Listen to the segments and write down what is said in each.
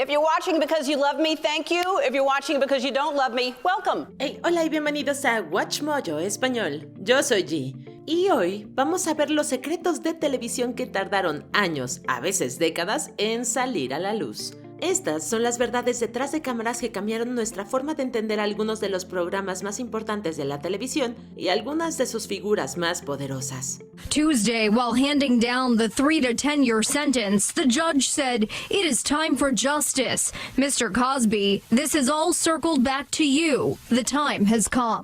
If you're watching because you love me, thank you. If you're watching because you don't love me, welcome. Hey, hola y bienvenidos a Watch Mojo Español. Yo soy G. Y hoy vamos a ver los secretos de televisión que tardaron años, a veces décadas, en salir a la luz. Estas son las verdades detrás de cámaras que cambiaron nuestra forma de entender algunos de los programas más importantes de la televisión y algunas de sus figuras más poderosas. Tuesday, while handing down the 3 to 10 year sentence, the judge said, "It is time for justice. Mr. Cosby, this has all circled back to you. The time has come."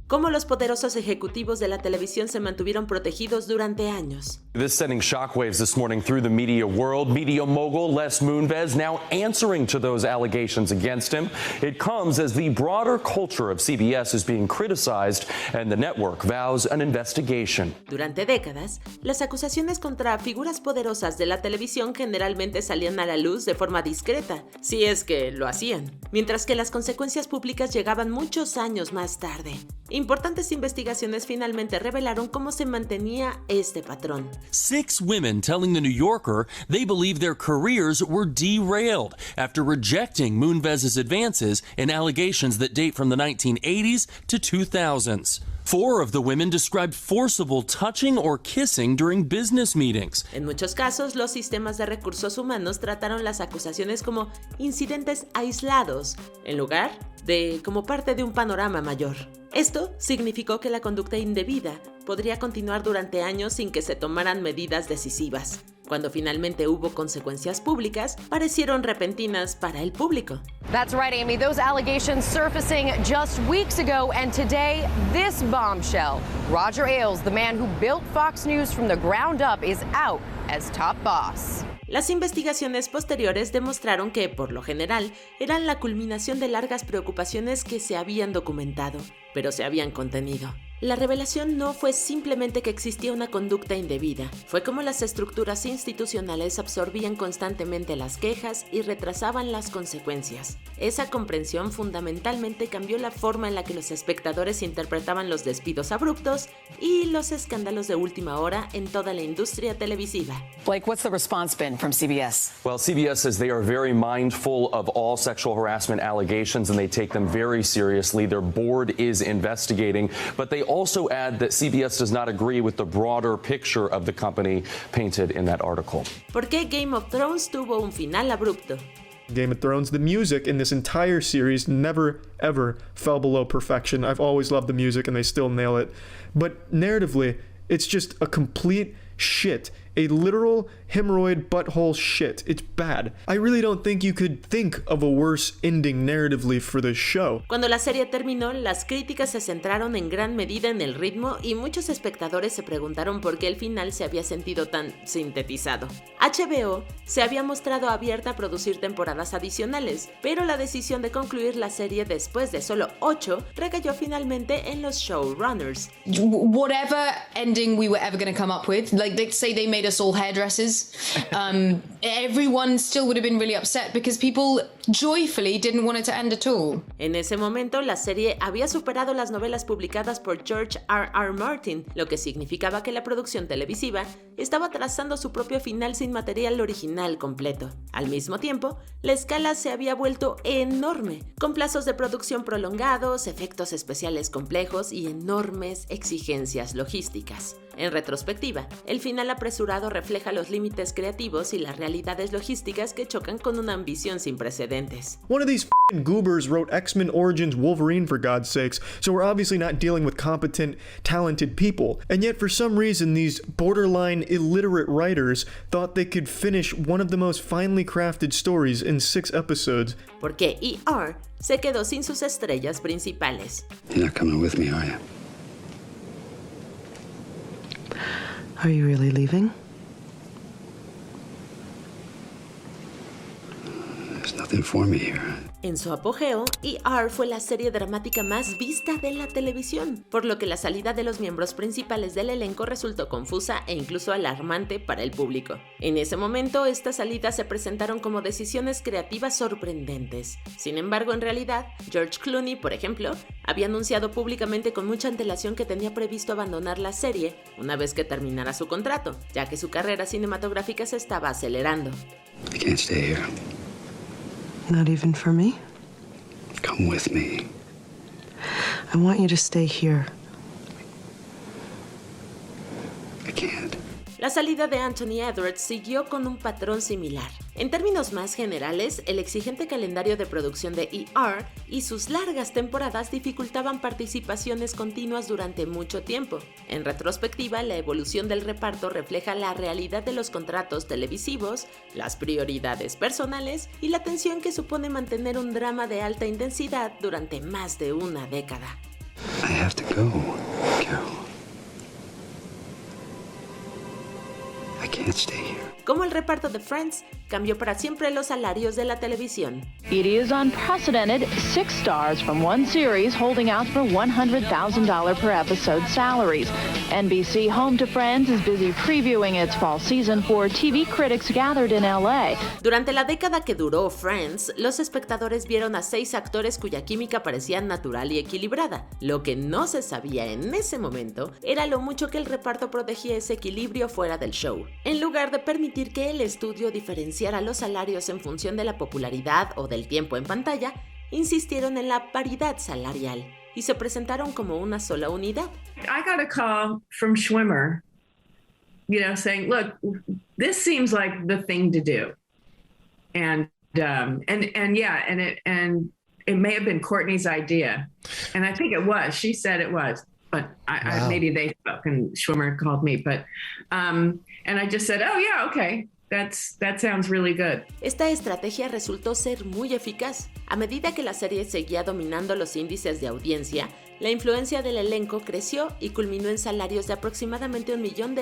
Cómo los poderosos ejecutivos de la televisión se mantuvieron protegidos durante años. This sending shockwaves this morning through the media world. Media mogul Les Moonves now answering to those allegations against him. It comes as the broader culture of CBS is being criticized and the network vows an investigation. Durante décadas, las acusaciones contra figuras poderosas de la televisión generalmente salían a la luz de forma discreta, si es que lo hacían, mientras que las consecuencias públicas llegaban muchos años más tarde. Importantes investigaciones finalmente revelaron cómo se mantenía este patrón. 6 women telling The New Yorker they believe their careers were derailed after rejecting Moonves's advances in allegations that date from the 1980s to 2000s. 4 of the women described forcible touching or kissing during business meetings. En muchos casos, los sistemas de recursos humanos trataron las acusaciones como incidentes aislados, en lugar de como parte de un panorama mayor. Esto significó que la conducta indebida podría continuar durante años sin que se tomaran medidas decisivas. Cuando finalmente hubo consecuencias públicas, parecieron repentinas para el público. That's right, Amy. Those allegations surfacing just weeks ago, and today, this bombshell. Roger Ailes, the man who built Fox News from the ground up, is out as top boss. Las investigaciones posteriores demostraron que, por lo general, eran la culminación de largas preocupaciones que se habían documentado, pero se habían contenido. La revelación no fue simplemente que existía una conducta indebida, fue como las estructuras institucionales absorbían constantemente las quejas y retrasaban las consecuencias. Esa comprensión fundamentalmente cambió la forma en la que los espectadores interpretaban los despidos abruptos y los escándalos de última hora en toda la industria televisiva. Blake, what's the response been from CBS? Well, CBS says they are very mindful of all sexual harassment allegations and they take them very seriously. Their board is investigating, but they also add that CBS does not agree with the broader picture of the company painted in that article. ¿Por qué Game of Thrones tuvo un final abrupto? Game of Thrones, the music in this entire series never, ever fell below perfection. I've always loved the music and they still nail it. But narratively, it's just a complete shit. A literal hemorrhoid butthole shit. It's bad. I really don't think you could think of a worse ending narratively for this show. Cuando la serie terminó, las críticas se centraron en gran medida en el ritmo y muchos espectadores se preguntaron por qué el final se había sentido tan sintetizado. HBO se había mostrado abierta a producir temporadas adicionales, pero la decisión de concluir la serie después de solo 8 recayó finalmente en los showrunners. Whatever ending we were ever going to come up with, like let's say they made us all hairdressers, everyone still would have been really upset because people joyfully didn't want it to end at all. En ese momento, la serie había superado las novelas publicadas por George R.R. Martin, lo que significaba que la producción televisiva estaba trazando su propio final sin material original completo. Al mismo tiempo, la escala se había vuelto enorme, con plazos de producción prolongados, efectos especiales complejos y enormes exigencias logísticas. En retrospectiva, el final apresurado refleja los límites creativos y las realidades logísticas que chocan con una ambición sin precedentes. One of these f***ing goobers wrote X-Men Origins Wolverine for God's sakes, so we're obviously not dealing with competent, talented people. And yet for some reason these borderline illiterate writers thought they could finish one of the most finely crafted stories in 6 episodes. Porque ER se quedó sin sus estrellas principales. You're not coming with me, are you? Are you really leaving? There's nothing for me here. En su apogeo, ER fue la serie dramática más vista de la televisión, por lo que la salida de los miembros principales del elenco resultó confusa e incluso alarmante para el público. En ese momento, estas salidas se presentaron como decisiones creativas sorprendentes. Sin embargo, en realidad, George Clooney, por ejemplo, había anunciado públicamente con mucha antelación que tenía previsto abandonar la serie una vez que terminara su contrato, ya que su carrera cinematográfica se estaba acelerando. I can't stay here. Not even for me? Come with me. I want you to stay here. I can't. La salida de Anthony Edwards siguió con un patrón similar. En términos más generales, el exigente calendario de producción de ER y sus largas temporadas dificultaban participaciones continuas durante mucho tiempo. En retrospectiva, la evolución del reparto refleja la realidad de los contratos televisivos, las prioridades personales y la tensión que supone mantener un drama de alta intensidad durante más de una década. I have to go, Carol. I can't stay here. Como el reparto de Friends, cambió para siempre los salarios de la televisión. It is unprecedented. 6 stars from one series holding out for $100,000 per episode salaries. NBC Home to Friends is busy previewing its fall season for TV critics gathered in LA. Durante la década que duró Friends, los espectadores vieron a 6 actores cuya química parecía natural y equilibrada. Lo que no se sabía en ese momento era lo mucho que el reparto protegía ese equilibrio fuera del show. En lugar de permitir que el estudio diferenciara los salarios en función de la popularidad o del tiempo en pantalla, insistieron en la paridad salarial y se presentaron como una sola unidad. I got a call from Schwimmer, saying, "Look, this seems like the thing to do," and it may have been Courtney's idea, and I think it was. She said it was, but I maybe they spoke and Schwimmer called me, but and I just said, "Oh yeah, okay." That sounds really good. Esta estrategia resultó ser muy eficaz. A medida que la serie seguía dominando los índices de audiencia, la influencia del elenco creció y culminó en salarios de aproximadamente $1 millón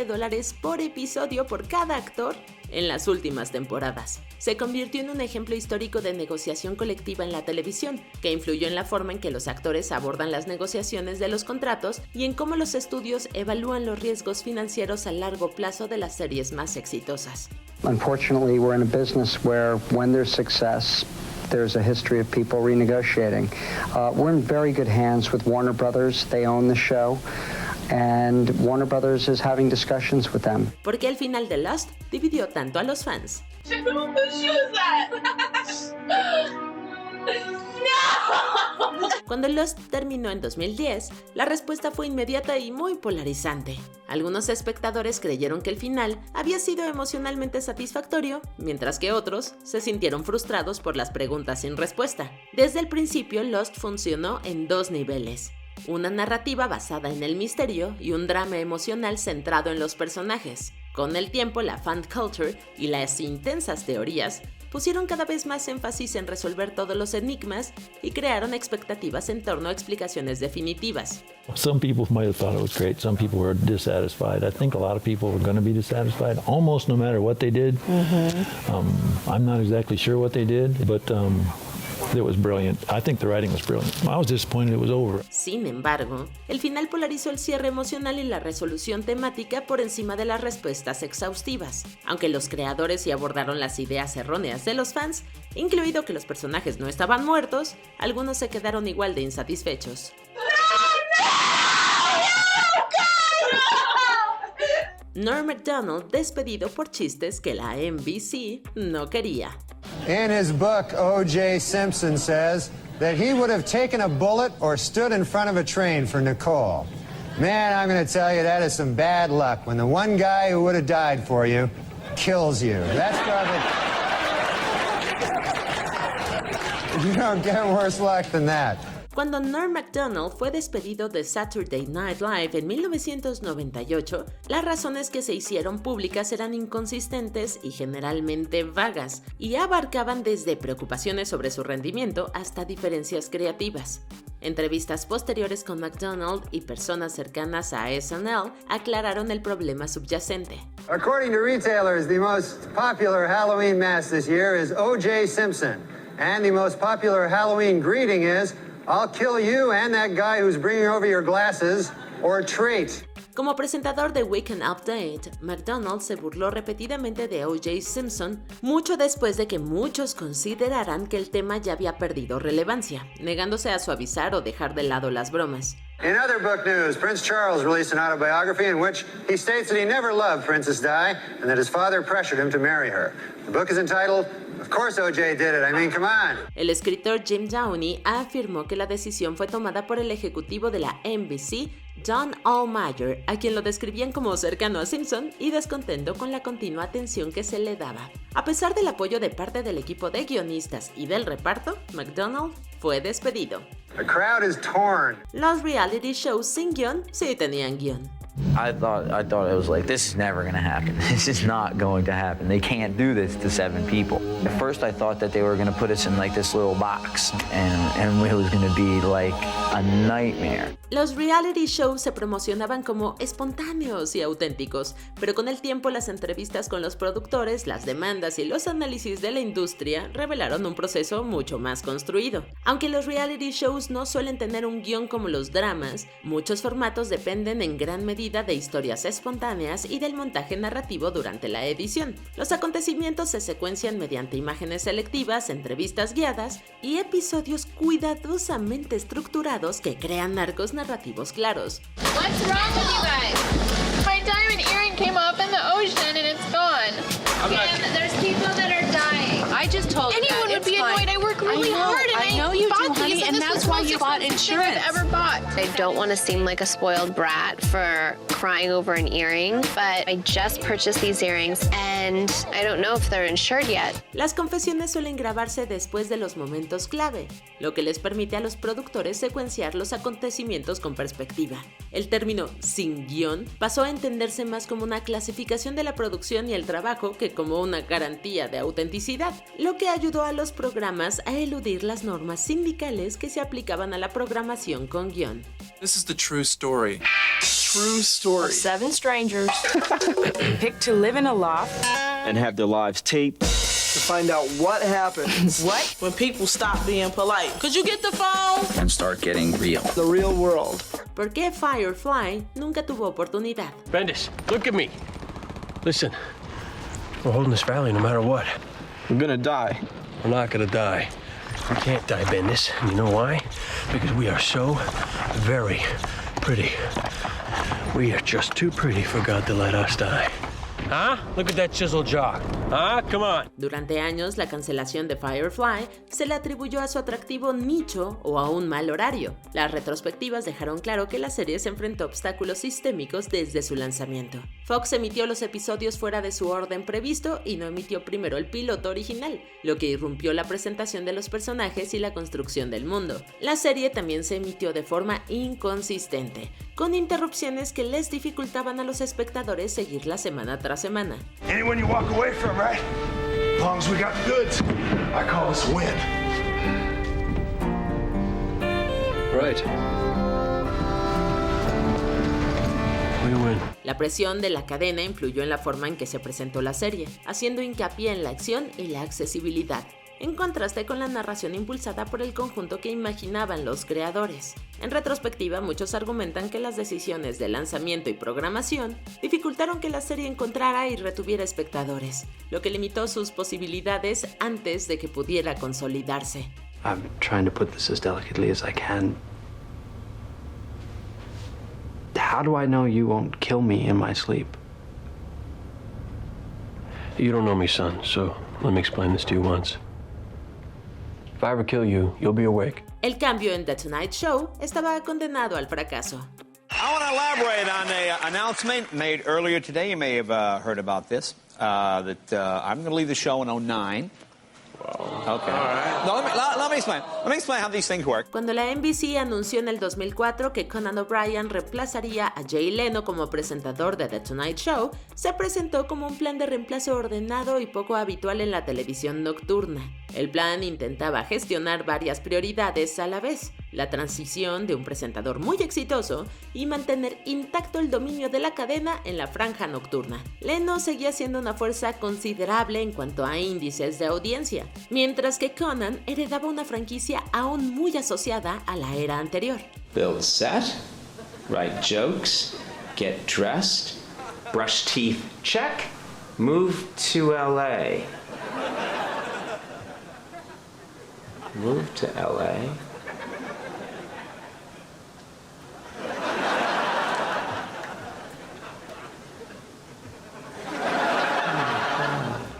por episodio por cada actor en las últimas temporadas. Se convirtió en un ejemplo histórico de negociación colectiva en la televisión, que influyó en la forma en que los actores abordan las negociaciones de los contratos y en cómo los estudios evalúan los riesgos financieros a largo plazo de las series más exitosas. Unfortunately, we're in a business where when there's success, there's a history of people renegotiating. We're in very good hands with Warner Brothers. They own the show. And Warner Brothers is having discussions with them. Porque el final de Lost dividió tanto a los fans. Cuando Lost terminó en 2010, la respuesta fue inmediata y muy polarizante. Algunos espectadores creyeron que el final había sido emocionalmente satisfactorio, mientras que otros se sintieron frustrados por las preguntas sin respuesta. Desde el principio, Lost funcionó en 2 niveles. Una narrativa basada en el misterio y un drama emocional centrado en los personajes. Con el tiempo, la fan culture y las intensas teorías pusieron cada vez más énfasis en resolver todos los enigmas y crearon expectativas en torno a explicaciones definitivas. Some people might have thought it was great, some people were dissatisfied. I think a lot of people were going to be dissatisfied almost no matter what they did. I'm not exactly sure what they did, but it was brilliant. I think the writing was brilliant. I was disappointed it was over. Sin embargo, el final polarizó el cierre emocional y la resolución temática por encima de las respuestas exhaustivas. Aunque los creadores sí abordaron las ideas erróneas de los fans, incluido que los personajes no estaban muertos, algunos se quedaron igual de insatisfechos. Norm Macdonald despedido por chistes que la NBC no quería. In his book, O.J. Simpson says that he would have taken a bullet or stood in front of a train for Nicole. Man, I'm going to tell you, that is some bad luck when the one guy who would have died for you kills you. That's probably... You don't get worse luck than that. Cuando Norm Macdonald fue despedido de Saturday Night Live en 1998, las razones que se hicieron públicas eran inconsistentes y generalmente vagas, y abarcaban desde preocupaciones sobre su rendimiento hasta diferencias creativas. Entrevistas posteriores con Macdonald y personas cercanas a SNL aclararon el problema subyacente. According to retailers, the most popular Halloween mask this year is O.J. Simpson, and the most popular Halloween greeting is, "I'll kill you and that guy who's bringing over your glasses," or trait. Como presentador de Weekend Update, McDonald se burló repetidamente de O.J. Simpson, mucho después de que muchos consideraran que el tema ya había perdido relevancia, negándose a suavizar o dejar de lado las bromas. In other book news, Prince Charles released an autobiography in which he states that he never loved Princess Di and that his father pressured him to marry her. The book is entitled, Of Course O.J. Did It, I mean, come on. El escritor Jim Downey afirmó que la decisión fue tomada por el ejecutivo de la NBC, Don Allmeyer, a quien lo describían como cercano a Simpson y descontento con la continua atención que se le daba. A pesar del apoyo de parte del equipo de guionistas y del reparto, McDonald fue despedido. The crowd is torn. Los reality shows sin guión sí tenían guión. I thought it was like, this is never gonna happen. This is not going to happen. They can't do this to 7 people. At first I thought that they were gonna put us in like this little box and it was gonna be like a nightmare. Los reality shows se promocionaban como espontáneos y auténticos, pero con el tiempo las entrevistas con los productores, las demandas y los análisis de la industria revelaron un proceso mucho más construido. Aunque los reality shows no suelen tener un guión como los dramas, muchos formatos dependen en gran medida de historias espontáneas y del montaje narrativo durante la edición. Los acontecimientos se secuencian mediante imágenes selectivas, entrevistas guiadas y episodios cuidadosamente estructurados que crean arcos narrativos claros. What's wrong with you guys? My diamond earring came up in the ocean and it's gone. And there's people that are dying. I just told you anyone would be annoyed. I work really hard and I know you do, honey, and that's why you bought insurance. I've ever bought. I don't want to seem like a spoiled brat for crying over an earring, but I just purchased these earrings and I don't know if they're insured yet. Las confesiones suelen grabarse después de los momentos clave, lo que les permite a los productores secuenciar los acontecimientos con perspectiva. El término sin guión pasó a entenderse más como una clasificación de la producción y el trabajo que como una garantía de autenticidad, lo que ayudó a los programas a eludir las normas sindicales que se aplicaban a la programación con guión. This is the true story. True story. 7 strangers picked to live in a loft And have their lives taped. to find out what happens when people stop being polite. Could you get the phone? And start getting real. The real world. ¿Por qué Firefly nunca tuvo oportunidad? Bendis, look at me. Listen, we're holding this valley no matter what. We're gonna die. We're not gonna die. We can't die, Bendis. And you know why? Because we are so very pretty. We are just too pretty for God to let us die. Huh? Look at that chiseled jaw. Huh? Come on. Durante años, la cancelación de Firefly se le atribuyó a su atractivo nicho o a un mal horario. Las retrospectivas dejaron claro que la serie se enfrentó a obstáculos sistémicos desde su lanzamiento. Fox emitió los episodios fuera de su orden previsto y no emitió primero el piloto original, lo que irrumpió la presentación de los personajes y la construcción del mundo. La serie también se emitió de forma inconsistente, con interrupciones que les dificultaban a los espectadores seguirla semana tras semana. Anyone you walk away from, right? As long as we got the goods, I call this a win. Right. We win. La presión de la cadena influyó en la forma en que se presentó la serie, haciendo hincapié en la acción y la accesibilidad, en contraste con la narración impulsada por el conjunto que imaginaban los creadores. En retrospectiva, muchos argumentan que las decisiones de lanzamiento y programación dificultaron que la serie encontrara y retuviera espectadores, lo que limitó sus posibilidades antes de que pudiera consolidarse. I'm trying to put this as delicately as I can. How do I know you won't kill me in my sleep? You don't know me, son, so let me explain this to you once. If I ever kill you, you'll be awake. El cambio en The Tonight Show estaba condenado al fracaso. I want to elaborate on an announcement made earlier today. You may have heard about this, that I'm going to leave the show in 2009. Okay. No, let me explain. Let me explain how these things work. Cuando la NBC anunció en el 2004 que Conan O'Brien reemplazaría a Jay Leno como presentador de The Tonight Show, se presentó como un plan de reemplazo ordenado y poco habitual en la televisión nocturna. El plan intentaba gestionar varias prioridades a la vez: la transición de un presentador muy exitoso y mantener intacto el dominio de la cadena en la franja nocturna. Leno seguía siendo una fuerza considerable en cuanto a índices de audiencia, mientras que Conan heredaba una franquicia aún muy asociada a la era anterior. Build set, write jokes, get dressed, brush teeth, check, move to LA. Move to LA.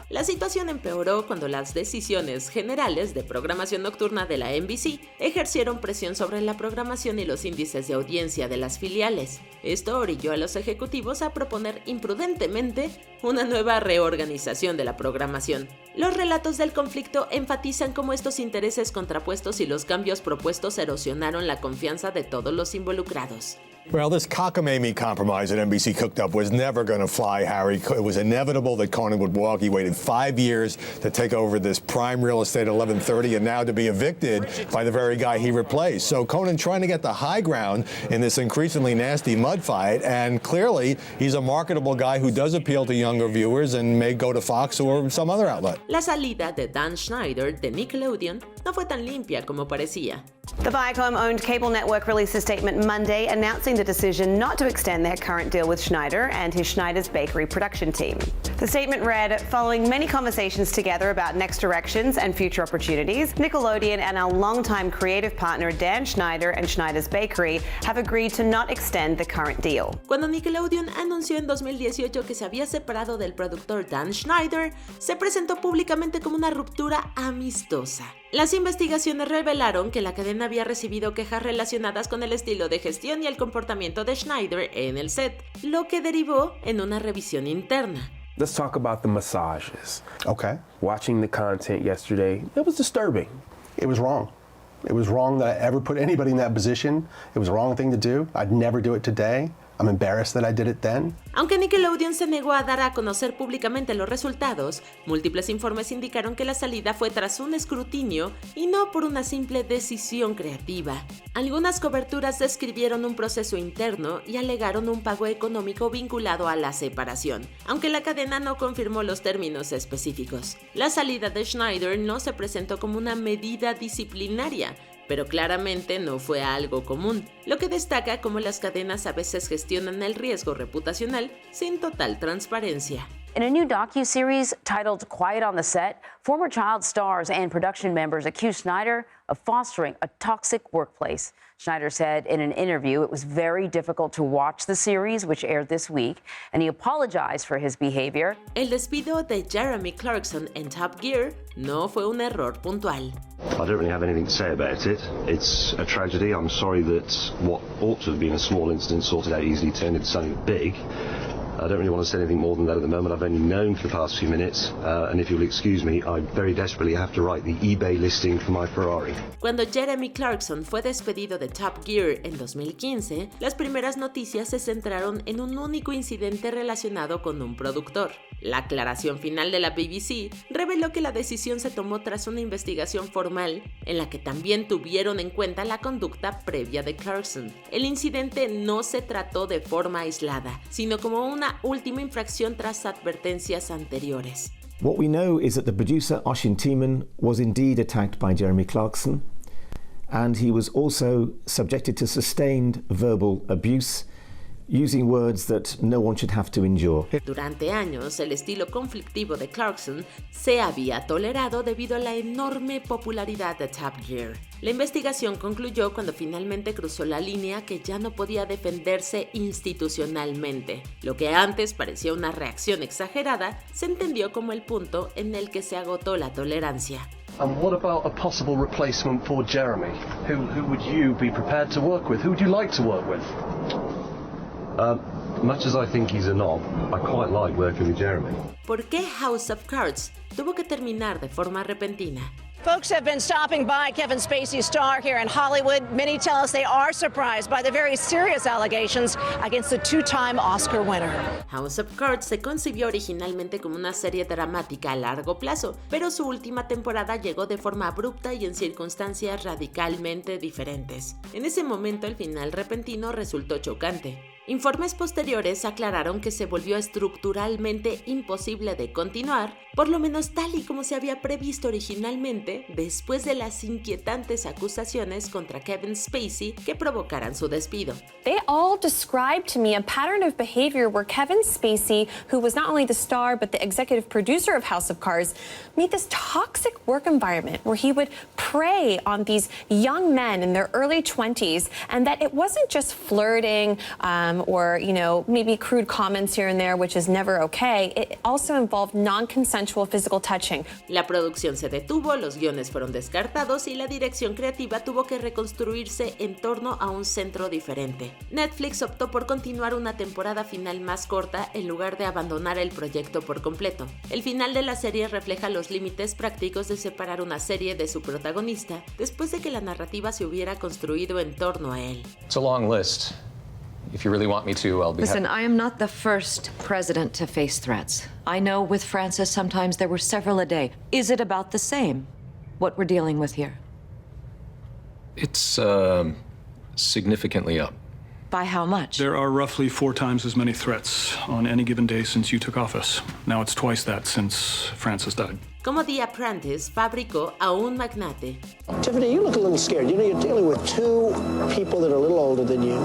La situación empeoró cuando las decisiones generales de programación nocturna de la NBC ejercieron presión sobre la programación y los índices de audiencia de las filiales. Esto orilló a los ejecutivos a proponer imprudentemente una nueva reorganización de la programación. Los relatos del conflicto enfatizan cómo estos intereses contrapuestos y los cambios propuestos erosionaron la confianza de todos los involucrados. Well, this cockamamie compromise that NBC cooked up was never going to fly, Harry. It was inevitable that Conan would walk. He waited 5 years to take over this prime real estate at 1130 and now to be evicted by the very guy he replaced. So Conan trying to get the high ground in this increasingly nasty mud fight, and clearly he's a marketable guy who does appeal to younger viewers and may go to Fox or some other outlet. La salida de Dan Schneider de Nickelodeon no fue tan limpia como parecía. The Viacom-owned cable network released a statement Monday announcing the decision not to extend their current deal with Schneider and his Schneider's Bakery production team. The statement read, following many conversations together about next directions and future opportunities, Nickelodeon and our longtime creative partner Dan Schneider and Schneider's Bakery have agreed to not extend the current deal. Cuando Nickelodeon anunció en 2018 que se había separado del productor Dan Schneider, se presentó públicamente como una ruptura amistosa. Las investigaciones revelaron que la cadena había recibido quejas relacionadas con el estilo de gestión y el comportamiento de Schneider en el set, lo que derivó en una revisión interna. Let's talk about the massages. Okay. Watching the content yesterday, it was disturbing. It was wrong. It was wrong that I ever put anybody in that position. It was the wrong thing to do. I'd never do it today. I'm embarrassed that I did it then. Aunque Nickelodeon se negó a dar a conocer públicamente los resultados, múltiples informes indicaron que la salida fue tras un escrutinio y no por una simple decisión creativa. Algunas coberturas describieron un proceso interno y alegaron un pago económico vinculado a la separación, aunque la cadena no confirmó los términos específicos. La salida de Schneider no se presentó como una medida disciplinaria, pero claramente no fue algo común, lo que destaca cómo las cadenas a veces gestionan el riesgo reputacional sin total transparencia. In a new docuseries titled Quiet on the Set, former child stars and production members accused Schneider of fostering a toxic workplace. Schneider said in an interview it was very difficult to watch the series, which aired this week, and he apologized for his behavior. El despido de Jeremy Clarkson en Top Gear no fue un error puntual. I don't really have anything to say about it. It's a tragedy. I'm sorry that what ought to have been a small incident sorted out easily turned into something big. I don't really want to say anything more than that at the moment. I've only known for the past few minutes, and if you'll excuse me, I very desperately have to write the eBay listing for my Ferrari. Cuando Jeremy Clarkson fue despedido de Top Gear en 2015, las primeras noticias se centraron en un único incidente relacionado con un productor. La aclaración final de la BBC reveló que la decisión se tomó tras una investigación formal en la que también tuvieron en cuenta la conducta previa de Clarkson. El incidente no se trató de forma aislada, sino como una última infracción tras advertencias anteriores. What we know is that the producer Oshin Tiemann was indeed attacked by Jeremy Clarkson, and he was also subjected to sustained verbal abuse, using words that no one should have to endure. Durante años, el estilo conflictivo de Clarkson se había tolerado debido a la enorme popularidad de Top Gear. La investigación concluyó cuando finalmente cruzó la línea que ya no podía defenderse institucionalmente. Lo que antes parecía una reacción exagerada, se entendió como el punto en el que se agotó la tolerancia. And what about a possible replacement for Jeremy? Who would you be prepared to work with? Who would you like to work with? Much as I think he's a knob, I quite like working with Jeremy. ¿Por qué House of Cards tuvo que terminar de forma repentina? Folks have been stopping by Kevin Spacey's star here in Hollywood. Many tell us they are surprised by the very serious allegations against the two-time Oscar winner. House of Cards se concibió originalmente como una serie dramática a largo plazo, pero su última temporada llegó de forma abrupta y en circunstancias radicalmente diferentes. En ese momento el final repentino resultó chocante. Informes posteriores aclararon que se volvió estructuralmente imposible de continuar, por lo menos tal y como se había previsto originalmente, después de las inquietantes acusaciones contra Kevin Spacey que provocaran su despido. They all described to me a pattern of behavior where Kevin Spacey, who was not only the star but the executive producer of House of Cards, made this toxic work environment where he would prey on these young men in their early 20s, and that it wasn't just flirting or, maybe crude comments here and there, which is never okay. It also involved non-consensual physical touching. La producción se detuvo, los guiones fueron descartados y la dirección creativa tuvo que reconstruirse en torno a un centro diferente. Netflix optó por continuar una temporada final más corta en lugar de abandonar el proyecto por completo. El final de la serie refleja los límites prácticos de separar una serie de su protagonista después de que la narrativa se hubiera construido en torno a él. It's a long list. If you really want me to, I'll be Listen, I am not the first president to face threats. I know with Francis sometimes there were several a day. Is it about the same, what we're dealing with here? It's significantly up. By how much? There are roughly 4 times as many threats on any given day since you took office. Now it's twice that since Francis died. Como The Apprentice fabricó a un magnate. Tiffany, you look a little scared. You're dealing with 2 people that are a little older than you,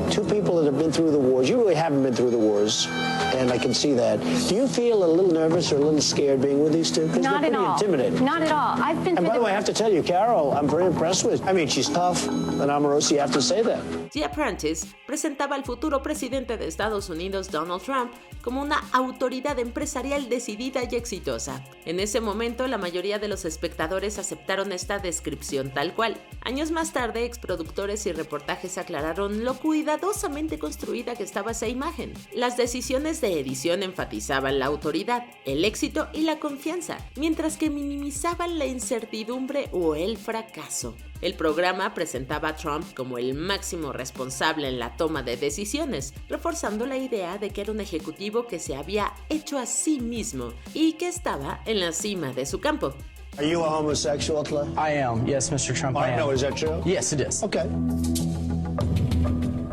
2 people that have been through the wars. You really haven't been through the wars, and I can see that. Do you feel a little nervous or a little scared being with these 2? Because they're pretty intimidating. Not at all. I've been And by the way, I have to tell you, Carol, I'm very impressed with. I mean, she's tough and amorosa, you have to say that. The Apprentice presentaba al futuro presidente de Estados Unidos, Donald Trump, como una autoridad empresarial decidida y exitosa. En ese momento, la mayoría de los espectadores aceptaron esta descripción tal cual. Años más tarde, exproductores y reportajes aclararon lo cuidadosamente construida que estaba esa imagen. Las decisiones de edición enfatizaban la autoridad, el éxito y la confianza, mientras que minimizaban la incertidumbre o el fracaso. El programa presentaba a Trump como el máximo responsable en la toma de decisiones, reforzando la idea de que era un ejecutivo que se había hecho a sí mismo y que estaba en la cima de su campo. Are you a homosexual, Clay? I am, yes, Mr. Trump, I am. No, is that true? Yes, it is. Okay.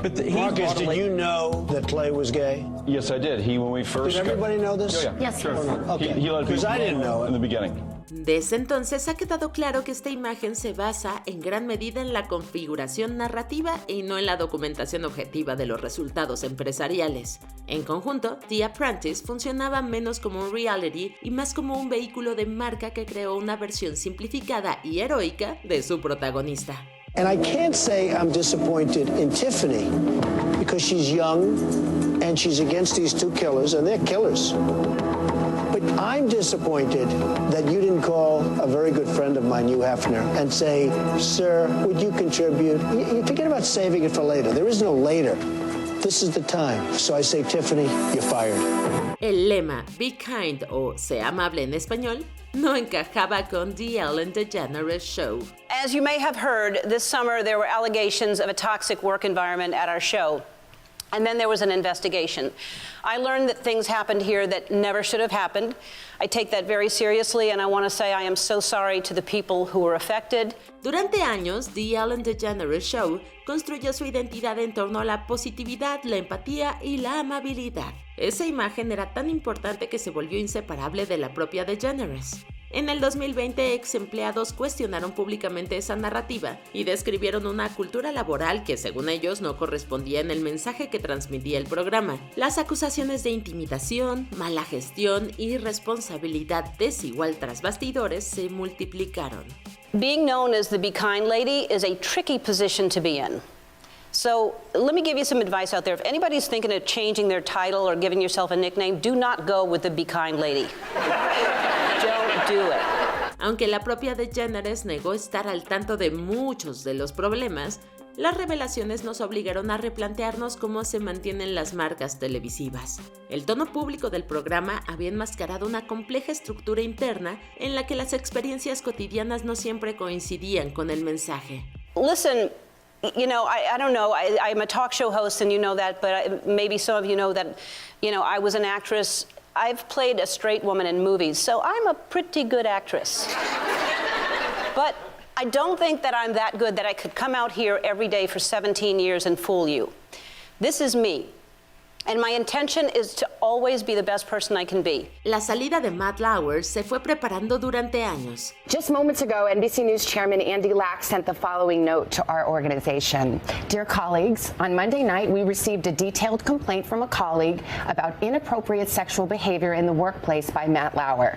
But Marcus, did you know that Clay was gay? Yes, I did. When we first... Did everybody know this? Oh, yeah. Yes, sure. Okay. He let Because I didn't know it. in the beginning. Desde entonces ha quedado claro que esta imagen se basa en gran medida en la configuración narrativa y no en la documentación objetiva de los resultados empresariales. En conjunto, The Apprentice funcionaba menos como un reality y más como un vehículo de marca que creó una versión simplificada y heroica de su protagonista. And I can't say I'm disappointed in Tiffany because she's young and she's against these 2 killers, and they're killers. But I'm disappointed that you didn't call a very good friend of mine, Hugh Hefner, and say, sir, would you contribute? You forget about saving it for later. There is no later. This is the time. So I say, Tiffany, you're fired. El lema Be Kind o Sea Amable en español no encajaba con The Ellen DeGeneres Show. As you may have heard, this summer there were allegations of a toxic work environment at our show. And then there was an investigation. I learned that things happened here that never should have happened. I take that very seriously, and I want to say I am so sorry to the people who were affected. Durante años, The Ellen DeGeneres Show construyó su identidad en torno a la positividad, la empatía y la amabilidad. Esa imagen era tan importante que se volvió inseparable de la propia DeGeneres. En el 2020, ex empleados cuestionaron públicamente esa narrativa y describieron una cultura laboral que, según ellos, no correspondía en el mensaje que transmitía el programa. Las acusaciones de intimidación, mala gestión y responsabilidad desigual tras bastidores se multiplicaron. Being known as the Be Kind Lady is a tricky position to be in. So let me give you some advice out there. If anybody's thinking of changing their title or giving yourself a nickname, do not go with the Be Kind Lady. Don't do it. Aunque la propia DeGeneres negó estar al tanto de muchos de los problemas, las revelaciones nos obligaron a replantearnos cómo se mantienen las marcas televisivas. El tono público del programa había enmascarado una compleja estructura interna en la que las experiencias cotidianas no siempre coincidían con el mensaje. Listen, you know, I don't know, I'm a talk show host and you know that, but maybe some of you know that, you know, I was an actress. I've played a straight woman in movies, so I'm a pretty good actress. But I don't think that I'm that good that I could come out here every day for 17 years and fool you. This is me. And my intention is to always be the best person I can be. La salida de Matt Lauer se fue preparando durante años. Just moments ago, NBC News Chairman Andy Lack sent the following note to our organization. Dear colleagues, on Monday night, we received a detailed complaint from a colleague about inappropriate sexual behavior in the workplace by Matt Lauer.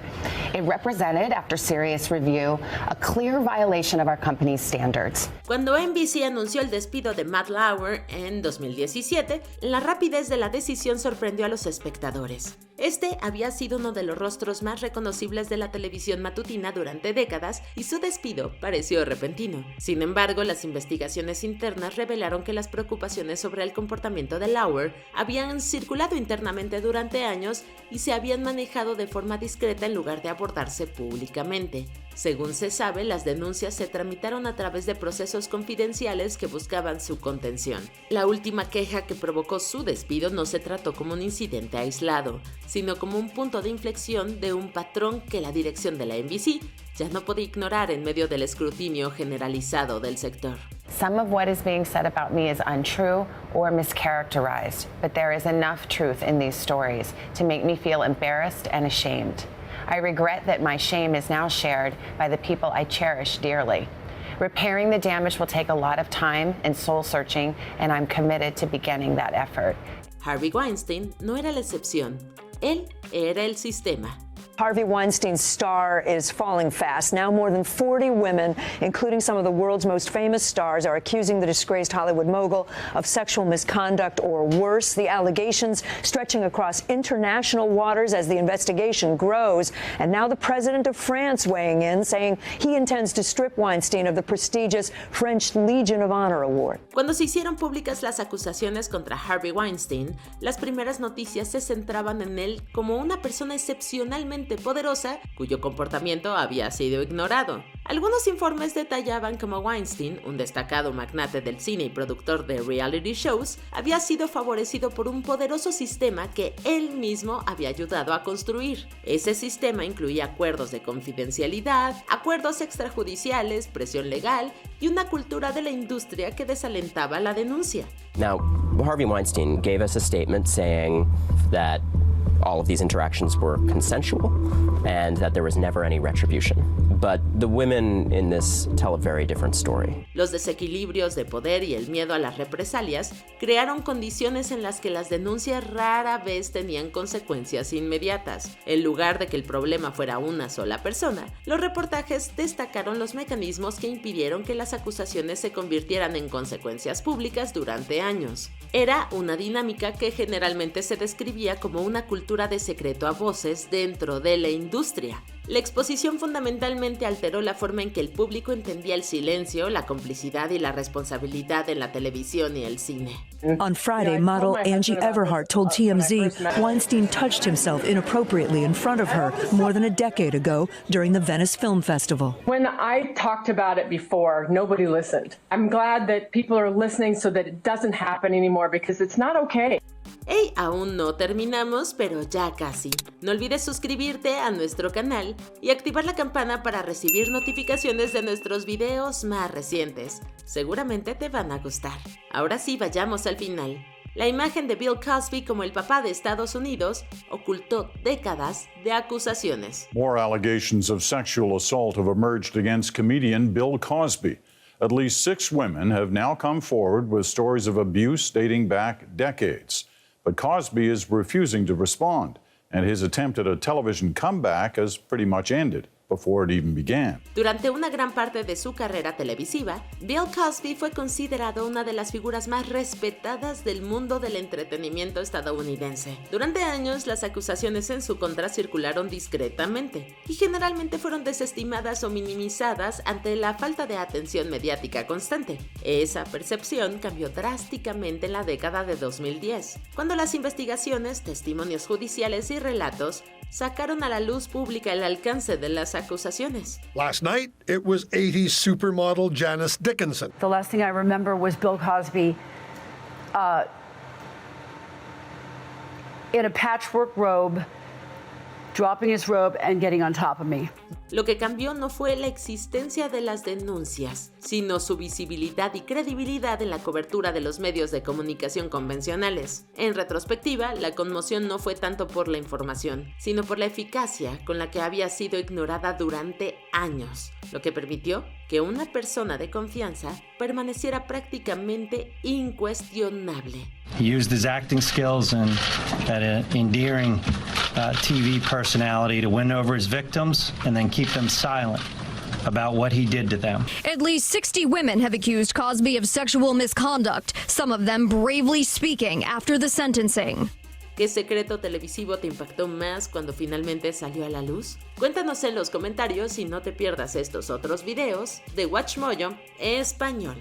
It represented, after serious review, a clear violation of our company's standards. Cuando NBC anunció el despido de Matt Lauer en 2017, la rapidez de la decisión sorprendió a los espectadores. Este había sido uno de los rostros más reconocibles de la televisión matutina durante décadas y su despido pareció repentino. Sin embargo, las investigaciones internas revelaron que las preocupaciones sobre el comportamiento de Lauer habían circulado internamente durante años y se habían manejado de forma discreta en lugar de abordarse públicamente. Según se sabe, las denuncias se tramitaron a través de procesos confidenciales que buscaban su contención. La última queja que provocó su despido no se trató como un incidente aislado, sino como un punto de inflexión de un patrón que la dirección de la NBC ya no podía ignorar en medio del escrutinio generalizado del sector. Some of what is being said about me is untrue or mischaracterized, but there is enough truth in these stories to make me feel embarrassed and ashamed. I regret that my shame is now shared by the people I cherish dearly. Repairing the damage will take a lot of time and soul searching, and I'm committed to beginning that effort. Harvey Weinstein no era la excepción. Él era el sistema. Harvey Weinstein's star is falling fast. Now more than 40 women, including some of the world's most famous stars, are accusing the disgraced Hollywood mogul of sexual misconduct or worse. The allegations stretching across international waters as the investigation grows. And now the president of France weighing in, saying he intends to strip Weinstein of the prestigious French Legion of Honor Award. Cuando se hicieron públicas las acusaciones contra Harvey Weinstein, las primeras noticias se centraban en él como una persona excepcionalmente poderosa cuyo comportamiento había sido ignorado. Algunos informes detallaban cómo Weinstein, un destacado magnate del cine y productor de reality shows, había sido favorecido por un poderoso sistema que él mismo había ayudado a construir. Ese sistema incluía acuerdos de confidencialidad, acuerdos extrajudiciales, presión legal y una cultura de la industria que desalentaba la denuncia. Now, Harvey Weinstein gave us a statement saying that all of these interactions were consensual and that there was never any retribution. But the women in this tell a very different story. Los desequilibrios de poder y el miedo a las represalias crearon condiciones en las que las denuncias rara vez tenían consecuencias inmediatas. En lugar de que el problema fuera una sola persona, los reportajes destacaron los mecanismos que impidieron que las acusaciones se convirtieran en consecuencias públicas durante años. Era una dinámica que generalmente se describía como una cultura de secreto a voces dentro de la industria. La exposición fundamentalmente alteró la forma en que el público entendía el silencio, la complicidad y la responsabilidad en la televisión y el cine. On Friday, model Angie Everhart told TMZ Weinstein touched himself inappropriately in front of her more than a decade ago during the Venice Film Festival. When I talked about it before, nobody listened. I'm glad that people are listening so that it doesn't happen anymore because it's not okay. Hey, aún no terminamos, pero ya casi. No olvides suscribirte a nuestro canal y activar la campana para recibir notificaciones de nuestros videos más recientes. Seguramente te van a gustar. Ahora sí, vayamos al final. La imagen de Bill Cosby como el papá de Estados Unidos ocultó décadas de acusaciones. More allegations of sexual assault have emerged against comedian Bill Cosby. At least 6 women have now come forward with stories of abuse dating back decades. But Cosby is refusing to respond, and his attempt at a television comeback has pretty much ended before it even began. Durante una gran parte de su carrera televisiva, Bill Cosby fue considerado una de las figuras más respetadas del mundo del entretenimiento estadounidense. Durante años, las acusaciones en su contra circularon discretamente y generalmente fueron desestimadas o minimizadas ante la falta de atención mediática constante. Esa percepción cambió drásticamente en la década de 2010, cuando las investigaciones, testimonios judiciales y relatos sacaron a la luz pública el alcance de las acusaciones. Last night, it was 80s supermodel Janice Dickinson. The last thing I remember was Bill Cosby in a patchwork robe, dropping his robe and getting on top of me. Lo que cambió no fue la existencia de las denuncias, sino su visibilidad y credibilidad en la cobertura de los medios de comunicación convencionales. En retrospectiva, la conmoción no fue tanto por la información, sino por la eficacia con la que había sido ignorada durante años, lo que permitió que una persona de confianza permaneciera prácticamente incuestionable. He used his acting skills and that endearing TV personality to win over his victims and then keep them silent about what he did to them. At least 60 women have accused Cosby of sexual misconduct, some of them bravely speaking after the sentencing. ¿Qué secreto televisivo te impactó más cuando finalmente salió a la luz? Cuéntanos en los comentarios y no te pierdas estos otros videos de WatchMojo Español.